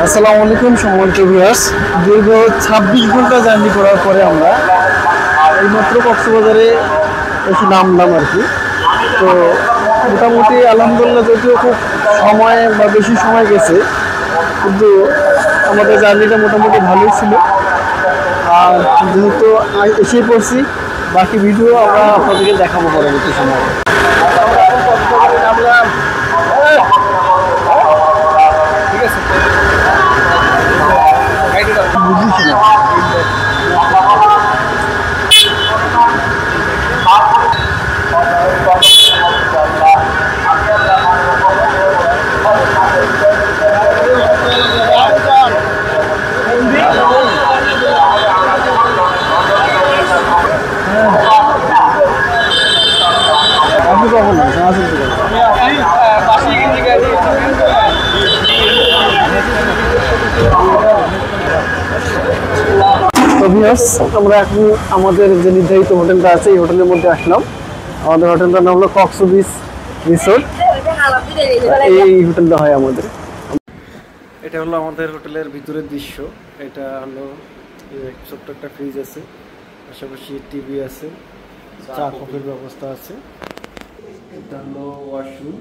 আসসালামু আলাইকুম সম্মানিত ভিউয়ার্স, দীর্ঘ 26 ঘন্টা জার্নি করার পরে আমরা এইমাত্র কক্সবাজারে এসে নামলাম আর কি। তো মোটামুটি আলহামদুলিল্লাহ, যদিও খুব সময় বা বেশি সময় গেছে, কিন্তু আমাদের জার্নিটা মোটামুটি ভালোই ছিল। আর যেহেতু এসেই পড়ছি, বাকি ভিডিও আমরা আপনাদেরকে দেখাবো পরবর্তী সময়। নামলাম, ঠিক আছে, বুঝিস না। আপনি কখন আমরা এখন আমাদের যে নির্ধারিত হোটেলটা আছে, এই হোটেলের মধ্যে আসলাম। আমাদের হোটেলটার নাম হলো কক্স বিচ রিসোর্ট। এই হোটেলটা হয় আমাদের। এটা হলো আমাদের হোটেলের ভিতরের দৃশ্য। এটা হলো ছোট্ট একটা ফ্রিজ আছে, পাশাপাশি টিভি আছে, চা কফির ব্যবস্থা আছে। এটা হলো ওয়াশরুম।